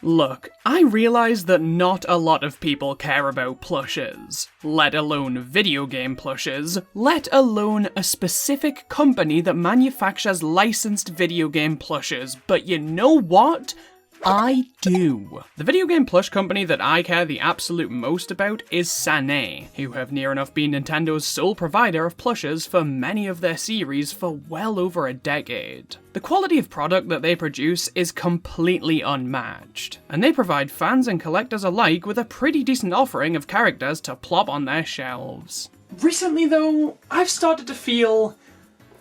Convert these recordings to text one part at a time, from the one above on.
Look, I realise that not a lot of people care about plushes, let alone video game plushes, let alone a specific company that manufactures licensed video game plushes, but you know what? I do. The video game plush company that I care the absolute most about is Denne, who have near enough been Nintendo's sole provider of plushes for many of their series for well over a decade. The quality of product that they produce is completely unmatched, and they provide fans and collectors alike with a pretty decent offering of characters to plop on their shelves. Recently though, I've started to feel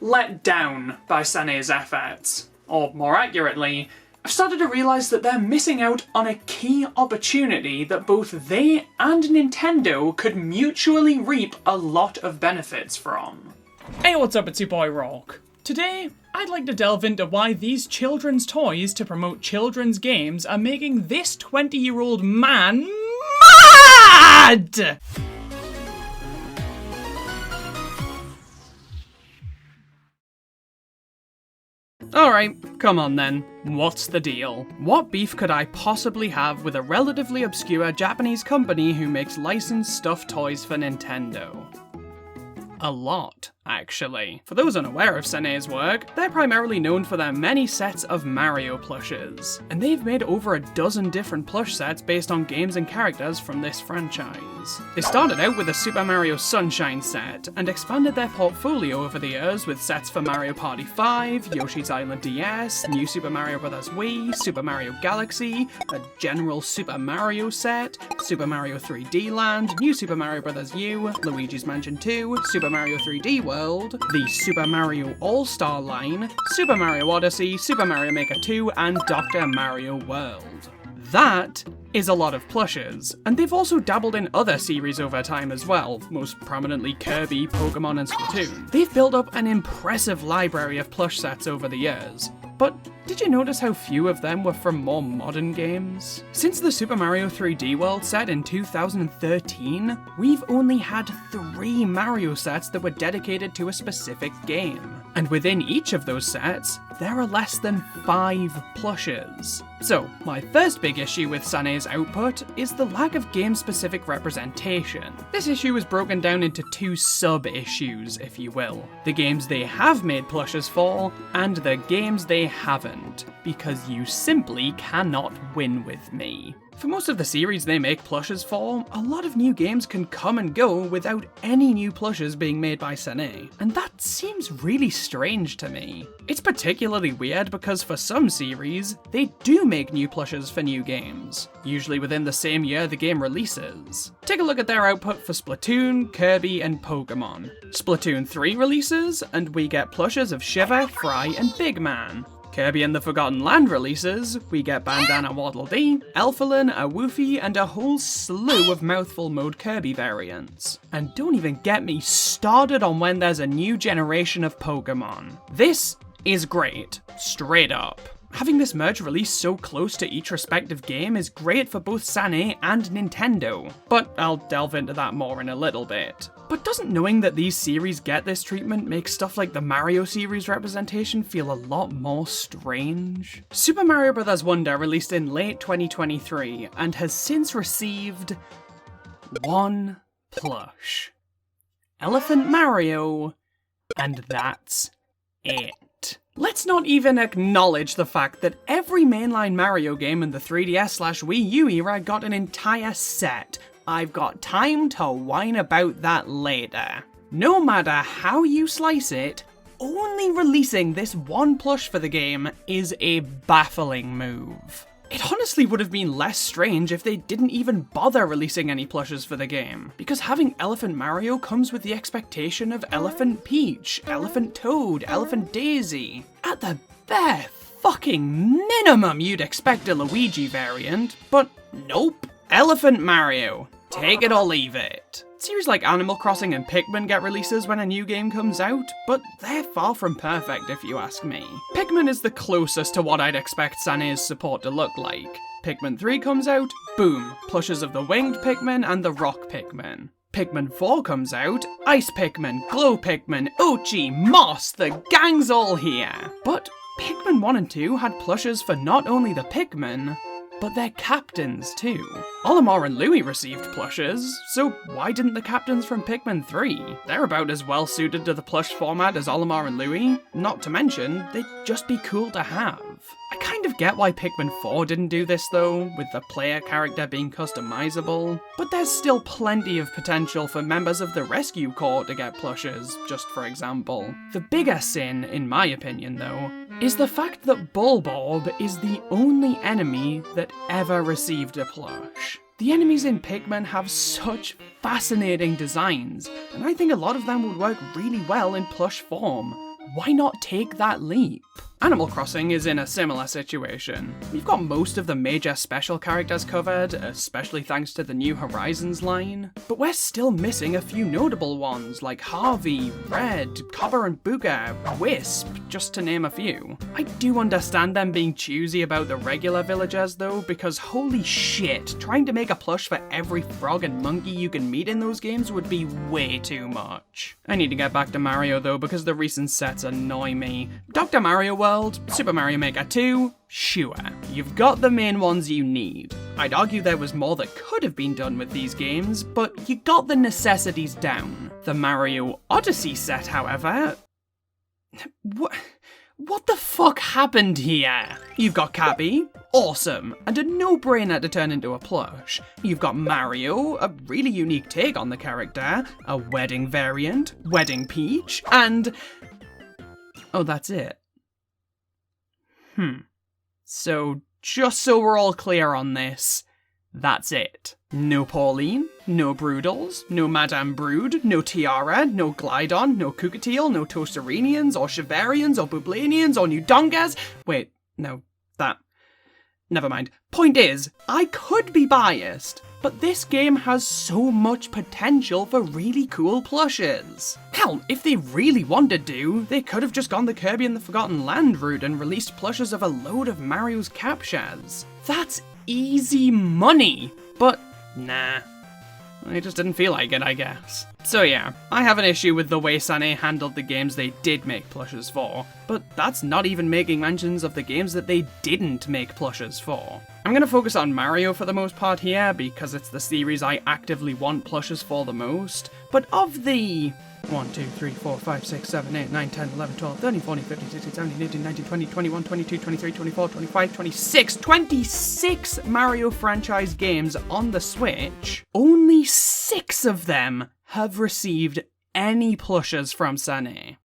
let down by Denne's efforts, or more accurately, I've started to realise that they're missing out on a key opportunity that both they and Nintendo could mutually reap a lot of benefits from. Hey, what's up, it's your boy Rock. Today, I'd like to delve into why these children's toys to promote children's games are making this 20-year-old man MAD! Alright, come on then. What's the deal? What beef could I possibly have with a relatively obscure Japanese company who makes licensed stuffed toys for Nintendo? A lot, actually. For those unaware of Denne's work, they're primarily known for their many sets of Mario plushes, and they've made over a dozen different plush sets based on games and characters from this franchise. They started out with a Super Mario Sunshine set, and expanded their portfolio over the years with sets for Mario Party 5, Yoshi's Island DS, New Super Mario Bros. Wii, Super Mario Galaxy, a general Super Mario set, Super Mario 3D Land, New Super Mario Bros. U, Luigi's Mansion 2, Super Mario 3D World, the Super Mario All-Star line, Super Mario Odyssey, Super Mario Maker 2, and Dr. Mario World. That is a lot of plushes, and they've also dabbled in other series over time as well, most prominently Kirby, Pokemon, and Splatoon. They've built up an impressive library of plush sets over the years, but did you notice how few of them were from more modern games? Since the Super Mario 3D World set in 2013, we've only had 3 Mario sets that were dedicated to a specific game. And within each of those sets, there are less than 5 plushes. So, my first big issue with Denne's output is the lack of game-specific representation. This issue is broken down into 2 sub-issues, if you will. The games they have made plushes for, and the games they haven't, because you simply cannot win with me. For most of the series they make plushes for, a lot of new games can come and go without any new plushes being made by Denne, and that seems really strange to me. It's particularly weird because for some series, they do make new plushes for new games, usually within the same year the game releases. Take a look at their output for Splatoon, Kirby, and Pokemon. Splatoon 3 releases, and we get plushes of Shiver, Fry, and Big Man. Kirby and the Forgotten Land releases, we get Bandana Waddle Dee, Elfilin, a Woofy, and a whole slew of Mouthful Mode Kirby variants. And don't even get me started on when there's a new generation of Pokemon. This is great, straight up. Having this merge release so close to each respective game is great for both Denne and Nintendo, but I'll delve into that more in a little bit. But doesn't knowing that these series get this treatment make stuff like the Mario series representation feel a lot more strange? Super Mario Bros. Wonder released in late 2023 and has since received 1 plush. Elephant Mario, and that's it. Let's not even acknowledge the fact that every mainline Mario game in the 3DS/Wii U era got an entire set. I've got time to whine about that later. No matter how you slice it, only releasing this 1 plush for the game is a baffling move. It honestly would have been less strange if they didn't even bother releasing any plushes for the game, because having Elephant Mario comes with the expectation of Elephant Peach, Elephant Toad, Elephant Daisy. At the bare fucking minimum you'd expect a Luigi variant, but nope. Elephant Mario. Take it or leave it. Series like Animal Crossing and Pikmin get releases when a new game comes out, but they're far from perfect if you ask me. Pikmin is the closest to what I'd expect Denne's support to look like. Pikmin 3 comes out, boom, plushes of the Winged Pikmin and the Rock Pikmin. Pikmin 4 comes out, Ice Pikmin, Glow Pikmin, Ochi, Moss, the gang's all here. But Pikmin 1 and 2 had plushes for not only the Pikmin, but they're captains too. Olimar and Louie received plushes, so why didn't the captains from Pikmin 3? They're about as well suited to the plush format as Olimar and Louie, not to mention, they'd just be cool to have. I kind of get why Pikmin 4 didn't do this though, with the player character being customizable, but there's still plenty of potential for members of the Rescue Corps to get plushes, just for example. The bigger sin, in my opinion though, is the fact that Bulborb is the only enemy that ever received a plush. The enemies in Pikmin have such fascinating designs, and I think a lot of them would work really well in plush form. Why not take that leap? Animal Crossing is in a similar situation. We've got most of the major special characters covered, especially thanks to the New Horizons line, but we're still missing a few notable ones like Harvey, Red, Cobber and Booger, Wisp, just to name a few. I do understand them being choosy about the regular villagers though, because holy shit, trying to make a plush for every frog and monkey you can meet in those games would be way too much. I need to get back to Mario though, because the recent sets annoy me. Dr. Mario World, Super Mario Maker 2, sure, you've got the main ones you need. I'd argue there was more that could have been done with these games, but you got the necessities down. The Mario Odyssey set, however... What the fuck happened here? You've got Cappy, awesome, and a no-brainer to turn into a plush. You've got Mario, a really unique take on the character, a wedding variant, Wedding Peach, and... oh, that's it. So, just so we're all clear on this, that's it. No Pauline, no Broodals, no Madame Brood, no Tiara, no Glydon, no Kukateel, no Toasterinians, or Chivarians, or Bublanians, or Newdongas. Wait, no, that... never mind. Point is, I could be biased, but this game has so much potential for really cool plushes. Hell, if they really wanted to, they could have just gone the Kirby and the Forgotten Land route and released plushes of a load of Mario's captures. That's easy money, but nah. I just didn't feel like it, I guess. So yeah, I have an issue with the way Sané handled the games they did make plushes for, but that's not even making mentions of the games that they didn't make plushes for. I'm gonna focus on Mario for the most part here, because it's the series I actively want plushes for the most, but of the 1, 2, 3, 4, 5, 6, 7, 8, 9, 10, 11, 12, 13, 14, 15, 16, 17, 18, 19, 20, 21, 22, 23, 24, 25, 26, 26 Mario franchise games on the Switch, only 6 of them have received any plushes from Sané.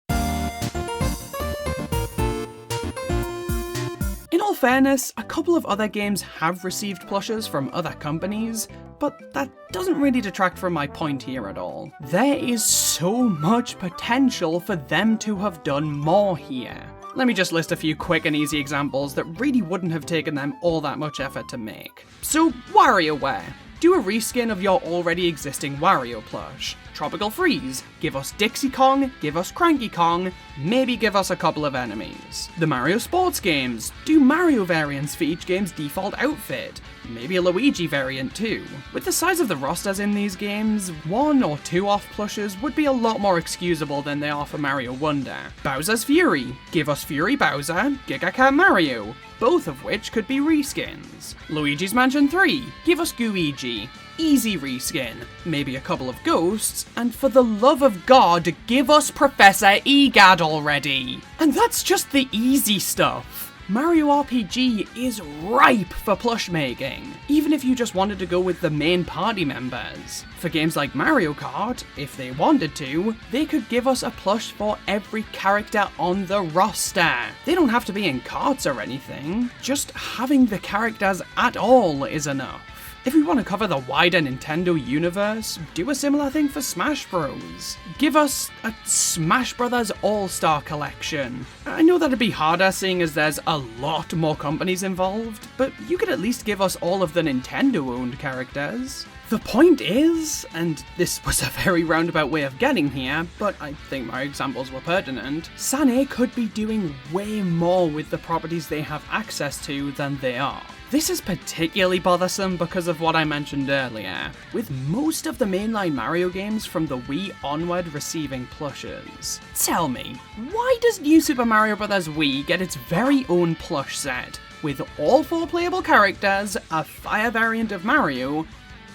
In all fairness, a couple of other games have received plushes from other companies, but that doesn't really detract from my point here at all. There is so much potential for them to have done more here. Let me just list a few quick and easy examples that really wouldn't have taken them all that much effort to make. So, WarioWare. Do a reskin of your already existing Wario plush. Tropical Freeze, give us Dixie Kong, give us Cranky Kong, maybe give us a couple of enemies. The Mario Sports games, do Mario variants for each game's default outfit, maybe a Luigi variant too. With the size of the rosters in these games, 1 or 2 off plushes would be a lot more excusable than they are for Mario Wonder. Bowser's Fury, give us Fury Bowser, Giga Cat Mario, both of which could be reskins. Luigi's Mansion 3, give us Gooigi, easy reskin, maybe a couple of ghosts, and for the love of God, give us Professor Egad already! And that's just the easy stuff. Mario RPG is ripe for plush making, even if you just wanted to go with the main party members. For games like Mario Kart, if they wanted to, they could give us a plush for every character on the roster. They don't have to be in carts or anything, just having the characters at all is enough. If we want to cover the wider Nintendo universe, do a similar thing for Smash Bros. Give us a Smash Brothers All-Star Collection. I know that'd be harder seeing as there's a lot more companies involved, but you could at least give us all of the Nintendo-owned characters. The point is, and this was a very roundabout way of getting here, but I think my examples were pertinent, Sané could be doing way more with the properties they have access to than they are. This is particularly bothersome because of what I mentioned earlier, with most of the mainline Mario games from the Wii onward receiving plushes. Tell me, why does New Super Mario Bros. Wii get its very own plush set, with all 4 playable characters, a fire variant of Mario,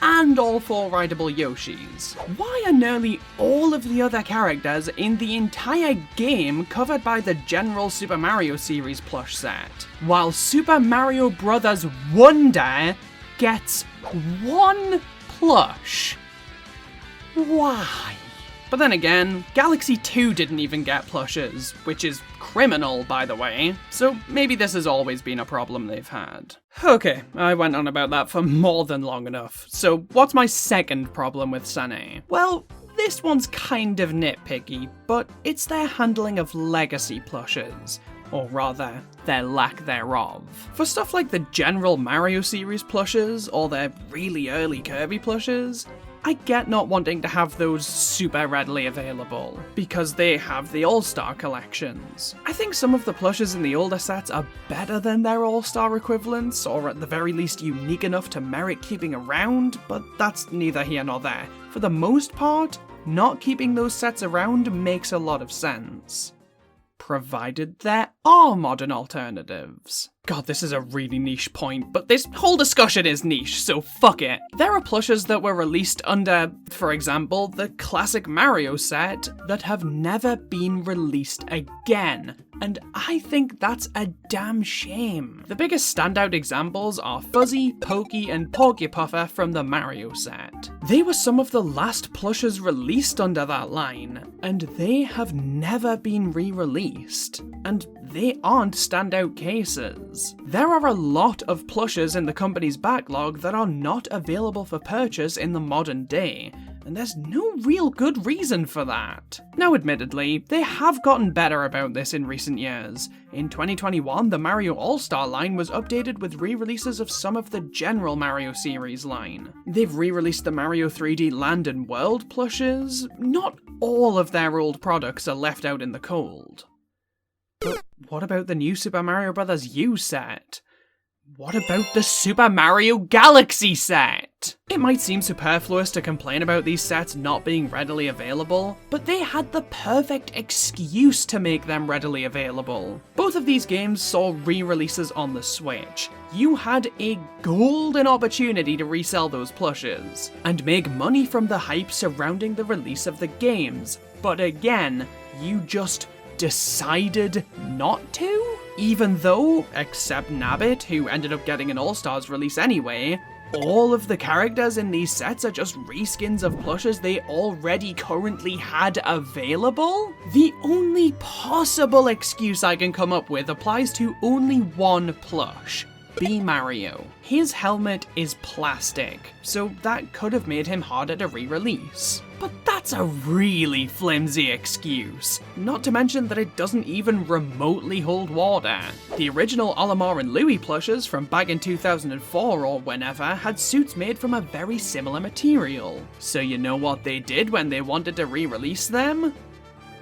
and all 4 rideable Yoshis. Why are nearly all of the other characters in the entire game covered by the general Super Mario series plush set, while Super Mario Bros. Wonder gets 1 plush? Why? But then again, Galaxy 2 didn't even get plushes, which is criminal, by the way, so maybe this has always been a problem they've had. Okay, I went on about that for more than long enough, so what's my second problem with Denne? Well, this one's kind of nitpicky, but it's their handling of legacy plushes. Or rather, their lack thereof. For stuff like the general Mario series plushes, or their really early Kirby plushes, I get not wanting to have those super readily available, because they have the All-Star collections. I think some of the plushes in the older sets are better than their All-Star equivalents, or at the very least unique enough to merit keeping around, but that's neither here nor there. For the most part, not keeping those sets around makes a lot of sense. Provided there are modern alternatives. God, this is a really niche point, but this whole discussion is niche, so fuck it. There are plushes that were released under, for example, the classic Mario set that have never been released again, and I think that's a damn shame. The biggest standout examples are Fuzzy, Porky, and Porky Puffer from the Mario set. They were some of the last plushes released under that line, and they have never been re-released, and they aren't standout cases. There are a lot of plushes in the company's backlog that are not available for purchase in the modern day, and there's no real good reason for that. Now admittedly, they have gotten better about this in recent years. In 2021, the Mario All-Star line was updated with re-releases of some of the general Mario series line. They've re-released the Mario 3D Land and World plushes. Not all of their old products are left out in the cold. But what about the new Super Mario Bros. U set? What about the Super Mario Galaxy set? It might seem superfluous to complain about these sets not being readily available, but they had the perfect excuse to make them readily available. Both of these games saw re-releases on the Switch. You had a golden opportunity to resell those plushes, and make money from the hype surrounding the release of the games, but again, you just decided not to? Even though, except Nabbit, who ended up getting an All-Stars release anyway, all of the characters in these sets are just reskins of plushes they already currently had available? The only possible excuse I can come up with applies to only one plush. B. Mario. His helmet is plastic, so that could have made him harder to re-release. But that's a really flimsy excuse. Not to mention that it doesn't even remotely hold water. The original Olimar and Louie plushes from back in 2004 or whenever had suits made from a very similar material. So you know what they did when they wanted to re-release them?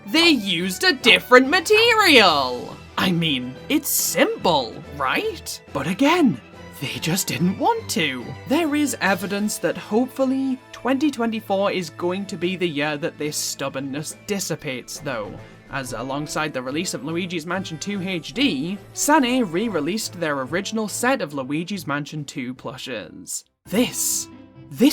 They used a different material! I mean, it's simple, right? But again, they just didn't want to. There is evidence that hopefully 2024 is going to be the year that this stubbornness dissipates though, as alongside the release of Luigi's Mansion 2 HD, Denne re-released their original set of Luigi's Mansion 2 plushes. This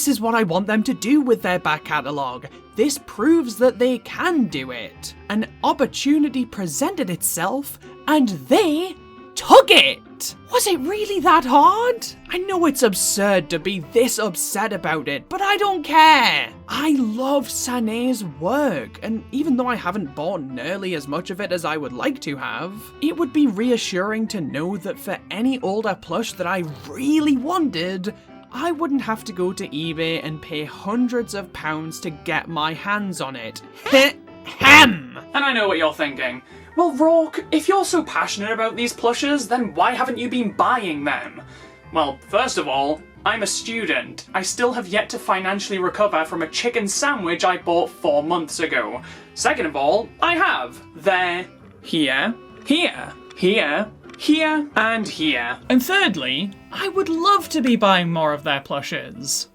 is what I want them to do with their back catalogue. This proves that they can do it. An opportunity presented itself, and they took it! Was it really that hard? I know it's absurd to be this upset about it, but I don't care! I love Denne's work, and even though I haven't bought nearly as much of it as I would like to have, it would be reassuring to know that for any older plush that I really wanted, I wouldn't have to go to eBay and pay hundreds of pounds to get my hands on it. Hem! And I know what you're thinking. Well, Rourke, if you're so passionate about these plushes, then why haven't you been buying them? Well, first of all, I'm a student. I still have yet to financially recover from a chicken sandwich I bought 4 months ago. Second of all, I have. They're here, here, here, here, and here. And thirdly, I would love to be buying more of their plushes.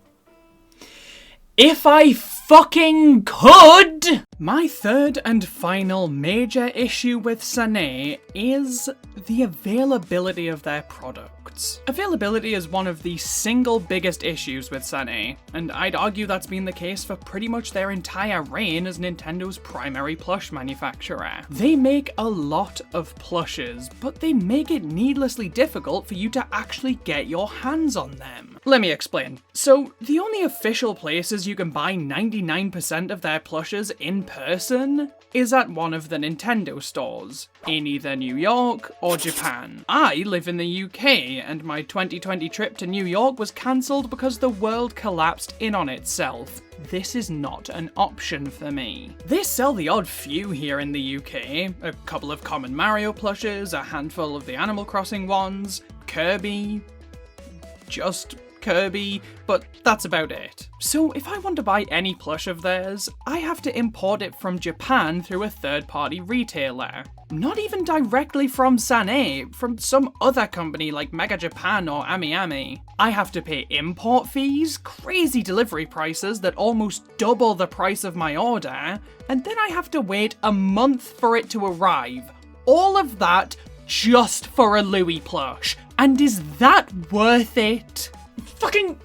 If I fucking could! My third and final major issue with SNE is the availability of their products. Availability is one of the single biggest issues with SNE, and I'd argue that's been the case for pretty much their entire reign as Nintendo's primary plush manufacturer. They make a lot of plushes, but they make it needlessly difficult for you to actually get your hands on them. Let me explain. So, the only official places you can buy 99% of their plushes in person is at one of the Nintendo stores, in either New York or Japan. I live in the UK, and my 2020 trip to New York was cancelled because the world collapsed in on itself. This is not an option for me. They sell the odd few here in the UK, a couple of common Mario plushes, a handful of the Animal Crossing ones, Kirby, just Kirby, but that's about it. So if I want to buy any plush of theirs, I have to import it from Japan through a third-party retailer. Not even directly from SNE, from some other company like Mega Japan or AmiAmi. I have to pay import fees, crazy delivery prices that almost double the price of my order, and then I have to wait a month for it to arrive. All of that just for a Louis plush. And is that worth it? Fucking...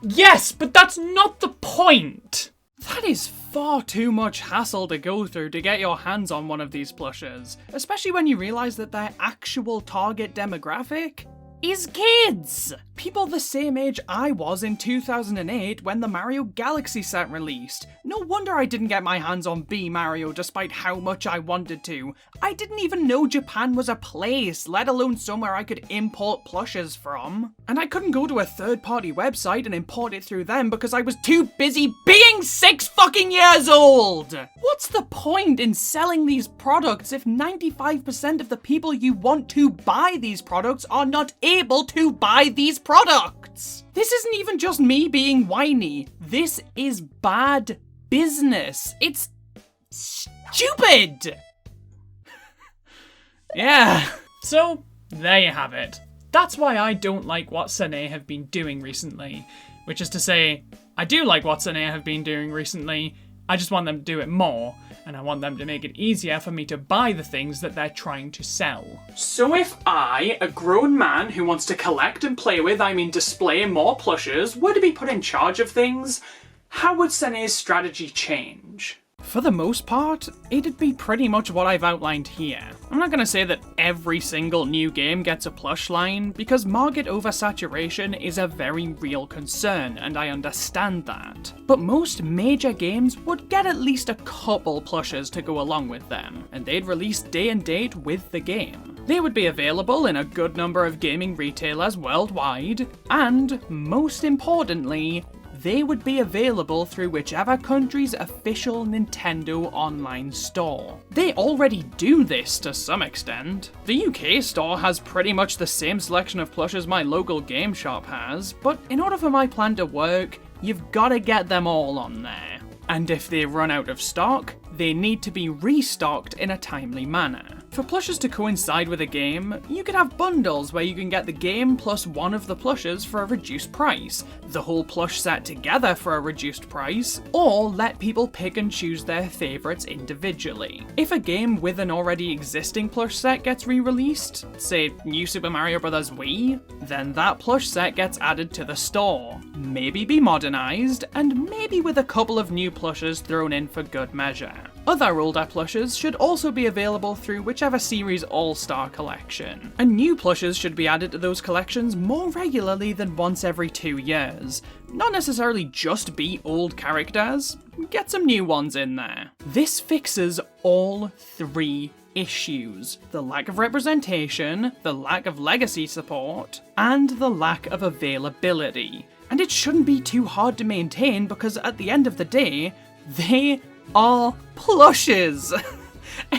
Yes, but that's not the point! That is far too much hassle to go through to get your hands on one of these plushes, especially when you realise that their actual target demographic is kids! People the same age I was in 2008 when the Mario Galaxy set released. No wonder I didn't get my hands on B Mario despite how much I wanted to. I didn't even know Japan was a place, let alone somewhere I could import plushes from. And I couldn't go to a third-party website and import it through them because I was too busy being 6 fucking years old! What's the point in selling these products if 95% of the people you want to buy these products are not able to buy these products? This isn't even just me being whiny. This is bad business. It's stupid! Yeah. So, there you have it. That's why I don't like what SNE have been doing recently. Which is to say, I do like what SNE have been doing recently, I just want them to do it more, and I want them to make it easier for me to buy the things that they're trying to sell. So if I, a grown man who wants to collect and play with, display more plushes, were to be put in charge of things, how would SNE's strategy change? For the most part, it'd be pretty much what I've outlined here. I'm not gonna say that every single new game gets a plush line, because market oversaturation is a very real concern, and I understand that. But most major games would get at least a couple plushes to go along with them, and they'd release day and date with the game. They would be available in a good number of gaming retailers worldwide, and, most importantly, they would be available through whichever country's official Nintendo online store. They already do this to some extent. The UK store has pretty much the same selection of plushes my local game shop has, but in order for my plan to work, you've gotta get them all on there. And if they run out of stock, they need to be restocked in a timely manner. For plushes to coincide with a game, you could have bundles where you can get the game plus one of the plushes for a reduced price, the whole plush set together for a reduced price, or let people pick and choose their favourites individually. If a game with an already existing plush set gets re-released, say New Super Mario Bros. Wii, then that plush set gets added to the store, maybe be modernised, and maybe with a couple of new plushes thrown in for good measure. Other older plushes should also be available through whichever series All-Star collection, and new plushes should be added to those collections more regularly than once every 2 years. Not necessarily just be old characters, get some new ones in there. This fixes all 3 issues: the lack of representation, the lack of legacy support, and the lack of availability. And it shouldn't be too hard to maintain because at the end of the day, they are plushes.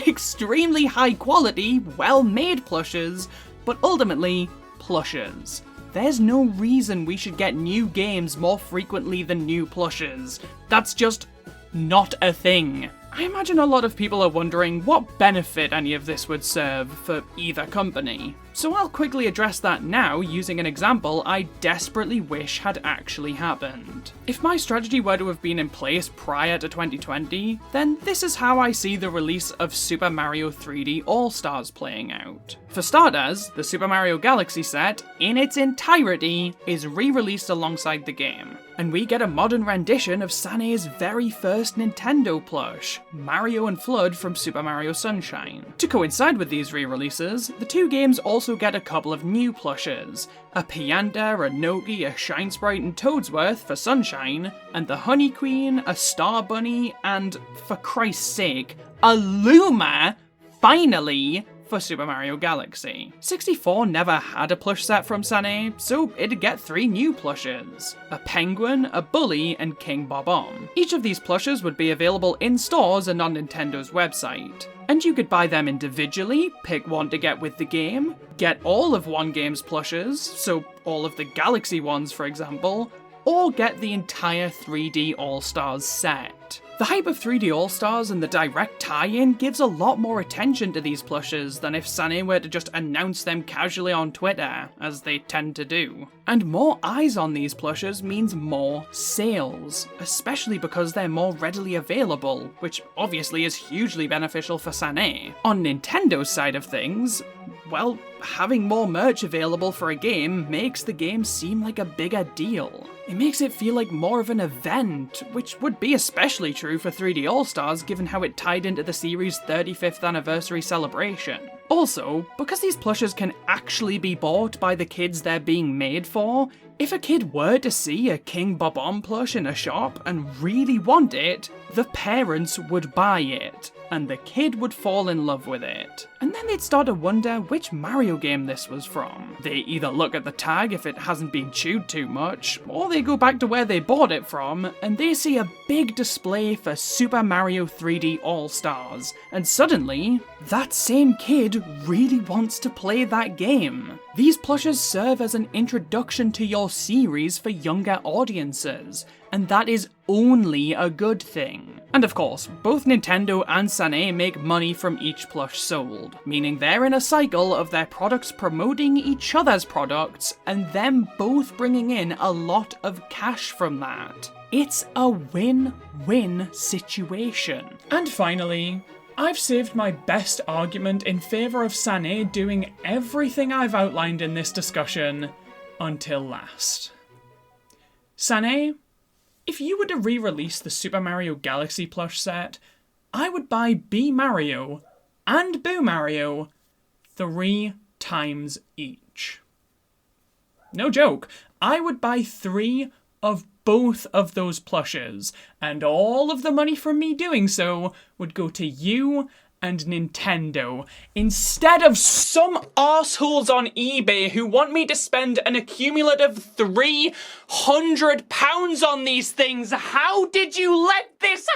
Extremely high quality, well-made plushes, but ultimately plushes. There's no reason we should get new games more frequently than new plushes. That's just not a thing. I imagine a lot of people are wondering what benefit any of this would serve for either company. So I'll quickly address that now using an example I desperately wish had actually happened. If my strategy were to have been in place prior to 2020, then this is how I see the release of Super Mario 3D All-Stars playing out. For starters, the Super Mario Galaxy set, in its entirety, is re-released alongside the game, and we get a modern rendition of Sané's very first Nintendo plush, Mario and Flood from Super Mario Sunshine. To coincide with these re-releases, the two games also get a couple of new plushes, a Pianta, a Nogi, a Shine Sprite and Toadsworth for Sunshine, and the Honey Queen, a Star Bunny, and, for Christ's sake, a Luma, finally, for Super Mario Galaxy. 64 never had a plush set from Sané, so it'd get 3 new plushes. A Penguin, a Bully, and King Bob-omb. Each of these plushes would be available in stores and on Nintendo's website. And you could buy them individually, pick one to get with the game, get all of one game's plushes, so all of the Galaxy ones for example, or get the entire 3D All-Stars set. The hype of 3D All-Stars and the direct tie-in gives a lot more attention to these plushes than if Sané were to just announce them casually on Twitter, as they tend to do. And more eyes on these plushes means more sales, especially because they're more readily available, which obviously is hugely beneficial for Sané. On Nintendo's side of things, well, having more merch available for a game makes the game seem like a bigger deal. It makes it feel like more of an event, which would be especially true for 3D All-Stars given how it tied into the series' 35th anniversary celebration. Also, because these plushes can actually be bought by the kids they're being made for, if a kid were to see a King Bob-omb plush in a shop and really want it, the parents would buy it, and the kid would fall in love with it. And then they'd start to wonder which Mario game this was from. They either look at the tag if it hasn't been chewed too much, or they go back to where they bought it from, and they see a big display for Super Mario 3D All-Stars, and suddenly, that same kid really wants to play that game. These plushes serve as an introduction to your series for younger audiences, and that is only a good thing. And of course, both Nintendo and Sané make money from each plush sold, meaning they're in a cycle of their products promoting each other's products and them both bringing in a lot of cash from that. It's a win-win situation. And finally, I've saved my best argument in favour of Sané doing everything I've outlined in this discussion until last. Sané, if you were to re-release the Super Mario Galaxy plush set, I would buy B Mario and Boo Mario 3 times each. No joke, I would buy 3 of both of those plushes, and all of the money from me doing so would go to you and Nintendo, instead of some arseholes on eBay who want me to spend an accumulative £300 on these things. How did you let this